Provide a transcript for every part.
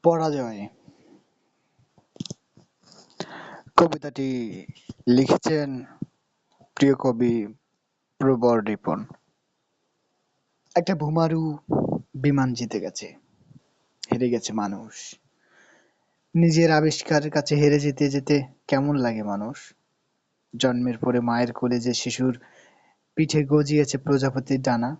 পরাজয় কবিতাটি লিখেছেন প্রিয় কবি প্রবর রিপন। একটা বোমারু বিমান জিতে গেছে, হেরে গেছে মানুষ। নিজের আবিষ্কারের কাছে হেরে যেতে যেতে কেমন লাগে মানুষ? জন্মের পরে মায়ের কোলে যে শিশুর পিঠে গজিয়েছে প্রজাপতির ডানা,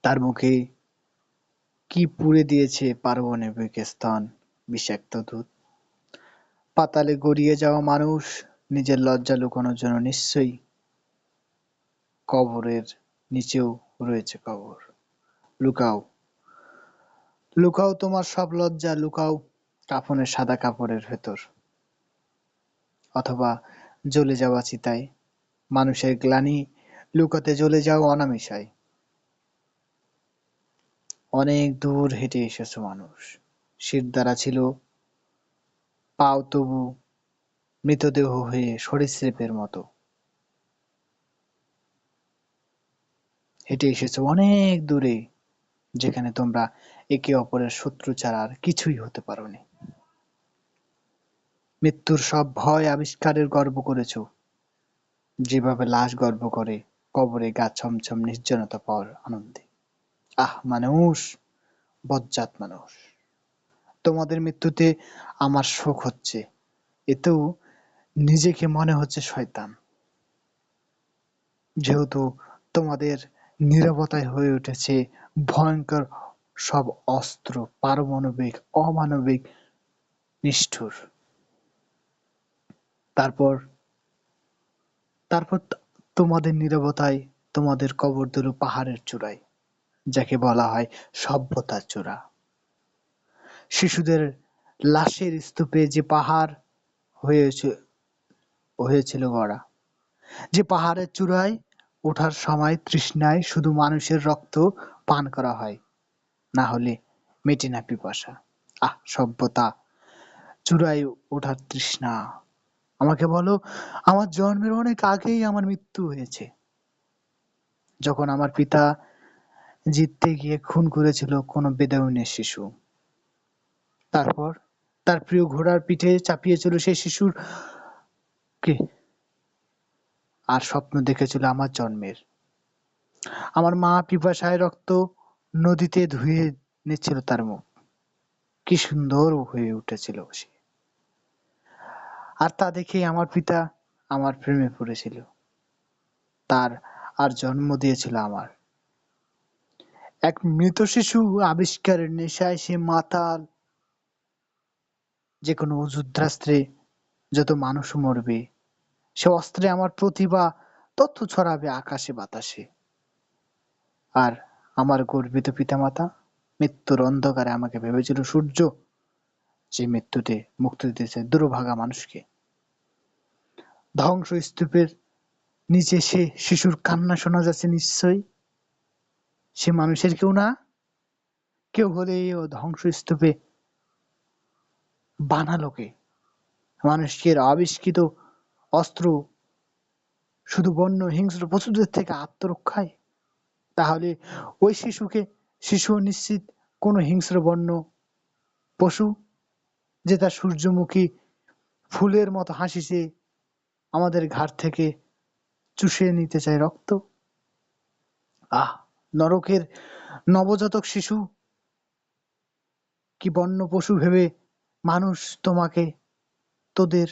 তার মুখে কি পুড়ে দিয়েছে পারমাণবিক স্তন বিষাক্ত দুধ। পাতালে গড়িয়ে যাওয়া মানুষ নিজের লজ্জা লুকানোর জন্য নিশ্চয়ই কবরের নিচেও রয়েছে কবর। লুকাও, লুকাও তোমার সব লজ্জা, লুকাও কাফনের সাদা কাপড়ের ভেতর, অথবা জ্বলে যাওয়া চিতায় মানুষের গ্লানি লুকাতে জ্বলে যাও অনামিশায়। অনেক দূর হেঁটে এসেছো মানুষ, শিরদাঁড়া ছিল পাও তবু মৃতদেহ হয়ে সরীসৃপের মতো। হেঁটে এসেছো অনেক দূরে, যেখানে তোমরা একে অপরের শত্রু ছাড়া আর কিছুই হতে পারোনি। মৃত্যুর সব ভয় আবিষ্কারের গর্ব করেছো, যেভাবে লাশ গর্ব করে কবরে গা ছমছম নির্জনতা পাওয়ার আনন্দে। আহ মানুষ, বজ্জাত মানুষ, তোমাদের মৃত্যুতে আমার শোক হচ্ছে, এতেও নিজেকে মনে হচ্ছে শয়তান, যেহেতু তোমাদের নীরবতায় হয়ে উঠেছে ভয়ঙ্কর সব অস্ত্র, পারমাণবিক, অমানবিক, নিষ্ঠুর। তারপর তারপর তোমাদের নীরবতায় তোমাদের কবর দিল পাহাড়ের চূড়ায়, যাকে বলা হয় সভ্যতার চূড়া। শিশুদের লাশের স্তূপে যে পাহাড় হয়েছিল গড়া, যে পাহাড়ের চূড়ায় ওঠার সময় তৃষ্ণায় শুধু মানুষের রক্ত পান করা হয়, না হলে মেটে না পিপাসা। আহ সভ্যতা, চূড়ায় ওঠার তৃষ্ণা। আমাকে বলো, আমার জন্মের অনেক আগেই আমার মৃত্যু হয়েছে, যখন আমার পিতা জিততে গিয়ে খুন করেছিল কোনো বেদুইনের শিশু। তারপর তার প্রিয় ঘোড়ার পিঠে চাপিয়েছিল সেই শিশুকে, আর স্বপ্ন দেখেছিল আমার জন্মের। আমার মা পিপাসায় রক্ত নদীতে ধুয়ে নিচ্ছিল তার মুখ, কি সুন্দর হয়ে উঠেছিল সে। আর তা দেখে আমার পিতা আমার প্রেমে পড়েছিল, তার আর জন্ম দিয়েছিল আমার। এক মৃত শিশু আবিষ্কারের নেশায় সে মাতাল, যে কোনো যুদ্ধাস্ত্রে যত মানুষ মরবে, সে অস্ত্রে আমার প্রতিভা তথ্য ছড়াবে আকাশে বাতাসে। আর আমার গর্বিত পিতামাতা মৃত্যুর অন্ধকারে আমাকে ভেবেছিল সূর্য, যে মৃত্যুতে মুক্তি দিতেছে দুর্ভাগা মানুষকে। ধ্বংস স্তূপের নিচে সে শিশুর কান্না শোনা যাচ্ছে, নিশ্চয়ই সে মানুষের কেউ না, কেউ হলে ও ধ্বংস স্তূপে বানালো কে? মানুষের আবিষ্কৃত অস্ত্র শুধু বন্য হিংস্র পশুদের থেকে আত্মরক্ষায়? তাহলে ওই শিশু নিশ্চিত কোনো হিংস্র বন্য পশু, যে তার সূর্যমুখী ফুলের মতো হাসিছে আমাদের ঘাড় থেকে চুষে নিতে চায় রক্ত। আহ নরকের নবজাতক শিশু কি বন্য পশু ভেবে মানুষ তোমাকে তোদের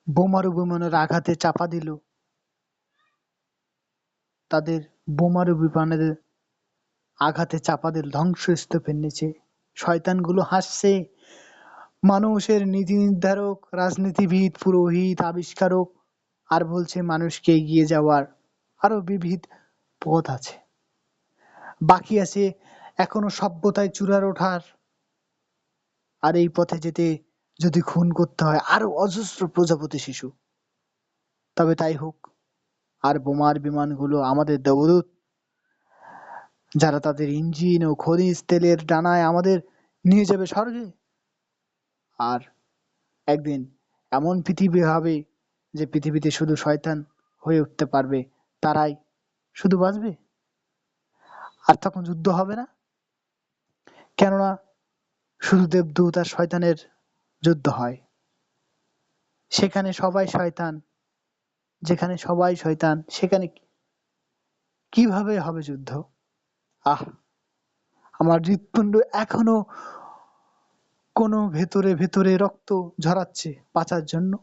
বোমারু বিমানের আঘাতে চাপা দিল, তাদের বোমারু বিমানের আঘাতে চাপা দিল ধ্বংসস্তূপের নিচে। শয়তানগুলো হাসছে, মানুষের নীতি নির্ধারক, রাজনীতিবিদ, পুরোহিত, আবিষ্কারক, আর বলছে মানুষকে এগিয়ে যাওয়ার আরো বিবিধ পথ আছে, বাকি আছে এখনো সভ্যতায় চূড়ার ওঠার। আর এই পথে যেতে যদি খুন করতে হয় আরো অজস্র প্রজাপতি শিশু, তবে তাই হোক। আর বোমার বিমানগুলো আমাদের দেবদূত, যারা তাদের ইঞ্জিন ও খনিজ তেলের ডানায় আমাদের নিয়ে যাবে স্বর্গে। আর একদিন এমন পৃথিবী হবে যে পৃথিবীতে শুধু শয়তান হয়ে উঠতে পারবে, তারাই শুধু বাঁচবে। আর তখন যুদ্ধ হবে না, কেননা শুধু দেবদূত আর শয়তানের যুদ্ধ হয়। সেখানে সবাই শয়তান, যেখানে সবাই শয়তান সেখানে কিভাবে হবে যুদ্ধ? আহ, আমার হৃৎপিণ্ড এখনো কোনো ভেতরে ভেতরে রক্ত ঝরাচ্ছে বাঁচার জন্য।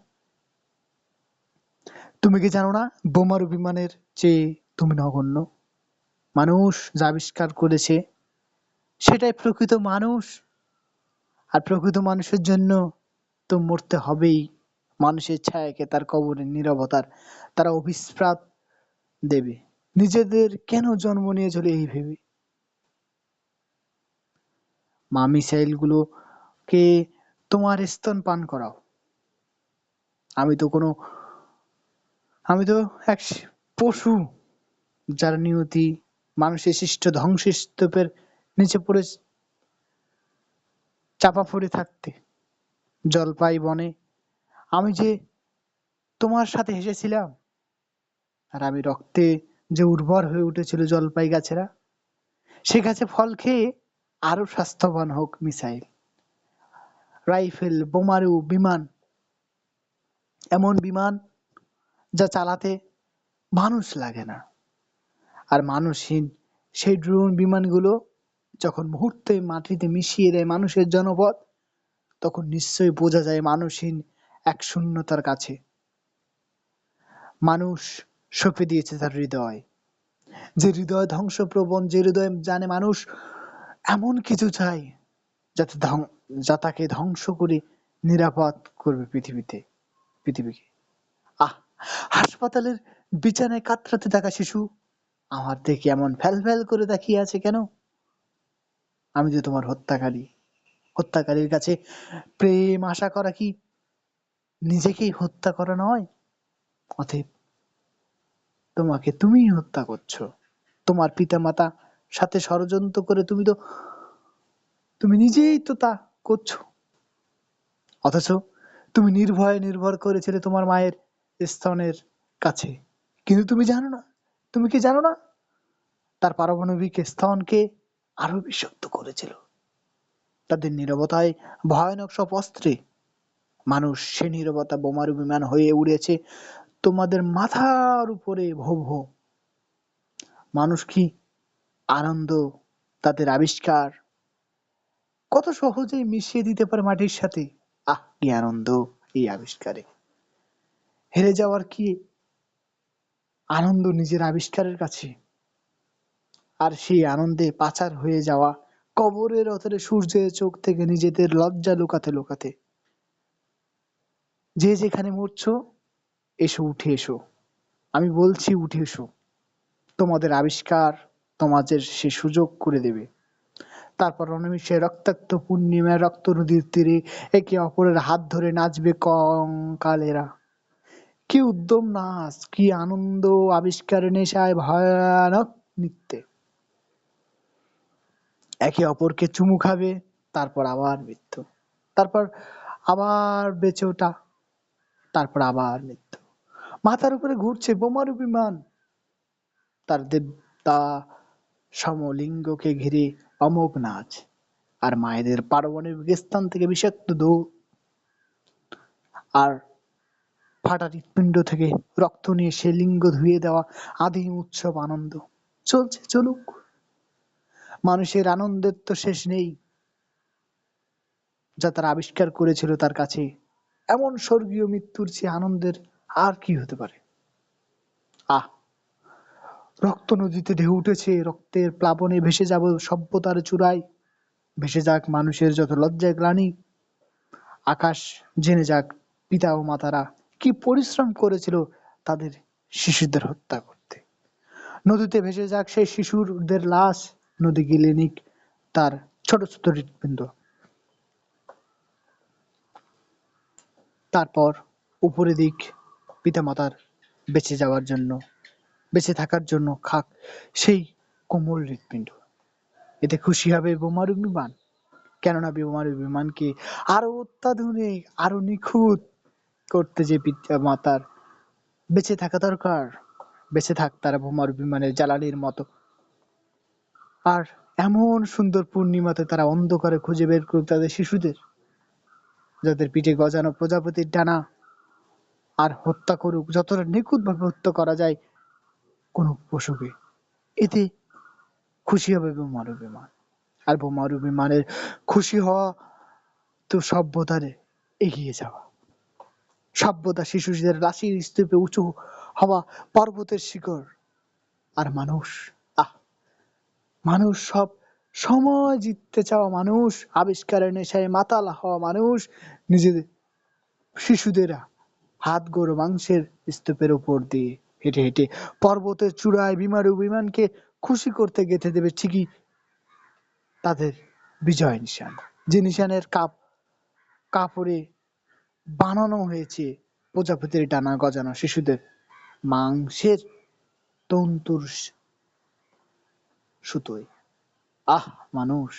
তুমি কি জানো না, বোমারু বিমানের চেয়ে তুমি নগণ্য? মানুষ যা আবিষ্কার করেছে সেটাই প্রকৃত মানুষ, আর প্রকৃত মানুষের জন্য তো মরতে হবেই। মানুষের ছায়াকে তার কবরের নীরবতার তারা অভিস্প্রাত দেবে। নিজেদের কেন জন্ম নিয়েছিল এই ভেবে? মা মিসাইল গুলোকে তোমার স্তন পান করাও। আমি তো কোনো আমি তো এক পশু, যার নিয়তি মানুষের সৃষ্ট ধ্বংসস্তূপের নিচে পড়ে চাপা পড়ে থাকতে। জলপাই বনে আমি যে তোমার সাথে হেসেছিলাম, আর আমি রক্তে যে উর্বর হয়ে উঠেছিল জলপাই গাছেরা, সে গাছে ফল খেয়ে আরো স্বাস্থ্যবান হোক মিসাইল, রাইফেল, বোমারু বিমান, এমন বিমান যা চালাতে মানুষ লাগে না। আর মানুষহীন সেই ড্রোন বিমানগুলো যখন মুহূর্তে মাটিতে মিশিয়ে দেয় মানুষের জনপদ, তখন নিশ্চয়ই বোঝা যায় মানুষহীন এক শূন্যতার কাছে মানুষ সঁপে দিয়েছে তার হৃদয়। যে হৃদয় ধ্বংসপ্রবণ, যে হৃদয় জানে মানুষ এমন কিছু চাই যাতে যা তাকে ধ্বংস করে নিরাপদ করবে পৃথিবীকে। আহ, হাসপাতালের বিছানায় কাতরাতে থাকা শিশু আমার দেখে এমন ফ্যাল ফ্যাল করে তাকিয়ে আছে কেন? আমি যে তোমার হত্যাকারীর কাছে প্রেম আশা করা কি নিজেকেই হত্যা করা নয়? অতএব তোমাকে তুমিই হত্যা করছো। তোমার পিতামাতা সাথে ষড়যন্ত্র করে তুমি নিজেই তো তা করছো। অথচ তুমি নির্ভয়ে নির্ভর করেছিলে তোমার মায়ের স্তনের কাছে। কিন্তু তুমি কি জানো না, তার পারমাণবিক স্তনকে আরো বিষাক্ত করেছিল তাদের নীরবতায়, ভয়ানক সব অস্ত্রে। মানুষ সে নীরবতা বোমারু বিমান হয়ে উড়েছে তোমাদের মাথার উপরে ভো ভো। মানুষ কি আনন্দ তাদের আবিষ্কার কত সহজেই মিশিয়ে দিতে পারে মাটির সাথে। আহ, কি আনন্দ এই আবিষ্কারে। হেরে যাওয়ার কি আনন্দ নিজের আবিষ্কারের কাছে। আর সেই আনন্দে পাচার হয়ে যাওয়া কবরের অতলে সূর্যের চোখ থেকে নিজেদের লজ্জা লুকাতে লুকাতে। যে যেখানে মরছো, এসো, উঠে এসো। আমি বলছি উঠে এসো। তোমাদের আবিষ্কার তোমাদের সে সুযোগ করে দেবে। তারপর অনিমেষে রক্তাক্ত পূর্ণিমার রক্ত নদীর তীরে একে অপরের হাত ধরে নাচবে কঙ্কালেরা। কি উদ্যম নাচ, কি আনন্দ আবিষ্কারের নেশায় ভয়ানক নৃত্যে। একে অপরকে চুমু খাবে, তারপর আবার মৃত্যু, তারপর আবার বেঁচে ওঠা, তারপর আবার মৃত্যু। মাথার উপরে ঘুরছে বোমারু বিমান, তার দেবতা সমলিঙ্গকে ঘিরে অমোঘ নাচ। আর মায়েদের পারমাণবিক স্থান থেকে বিষাক্ত দৌড়, আর ফাটা হৃৎপিণ্ড থেকে রক্ত নিয়ে সে লিঙ্গ ধুয়ে দেওয়া আদিম উৎসব আনন্দ চলছে, চলুক। মানুষের আনন্দের তো শেষ নেই। যা তারা আবিষ্কার করেছিল তার কাছে এমন স্বর্গীয় মৃত্যুর চেয়ে আনন্দের আর কি হতে পারে? আহ, রক্ত নদীতে ঢেউ উঠেছে, রক্তের প্লাবনে ভেসে যাব সভ্যতার চূড়ায়। ভেসে যাক মানুষের যত লজ্জায় গ্লানি। আকাশ জেনে যাক পিতা ও মাতারা কি পরিশ্রম করেছিল তাদের শিশুদের হত্যা করতে। নদীতে ভেসে যাক সেই শিশুদের লাশ, নদী গিলে নিক তার ছোট ছোট হৃৎপিণ্ড। তারপর উপরে দিক পিতামাতার বেঁচে যাওয়ার জন্য, বেঁচে থাকার জন্য খাক সেই কোমল হৃৎপিণ্ড। এতে খুশি হবে বোমারু বিমান। কেননা বোমারু বিমানকে আরো অত্যাধুনিক, আরো নিখুঁত করতে যে পিতামাতার বেঁচে থাকা দরকার, বেঁচে থাক তারা বোমারু বিমানের জ্বালানির মতো। আর এমন সুন্দর পূর্ণিমাতে তারা অন্ধকারে খুঁজে বের করুক তাদের শিশুদের, যাদের পিঠে গজানো প্রজাপতির ডানা, আর হত্যা করুক যতটা নিখুঁত ভাবে হত্যা করা যায় কোন পশুকে। এতে খুশি হবে বোমারু বিমান। আর বোমারু বিমানের খুশি হওয়া তো সভ্যতার এগিয়ে যাওয়া, সভ্যতা শিশুদের রাশির স্তূপে উঁচু হওয়া, পর্বতের শিখর। আর মানুষ, আহ মানুষ সব সময় জিততে চাওয়া মানুষ, আবিষ্কারের নেশায় মাতাল হওয়া মানুষ, নিজেদের শিশুদেরা হাত গরু মাংসের স্তূপের উপর দিয়ে হেঁটে হেঁটে পর্বতের চূড়ায় বিমানকে খুশি করতে গেঁথে দেবে ঠিকই তাদের বিজয় নিশান, যে নিশানের কাপড়ে বানানো হয়েছে প্রজাপতির ডানা গজানো শিশুদের মাংসের তন্তুর সুতোয়। আহ মানুষ,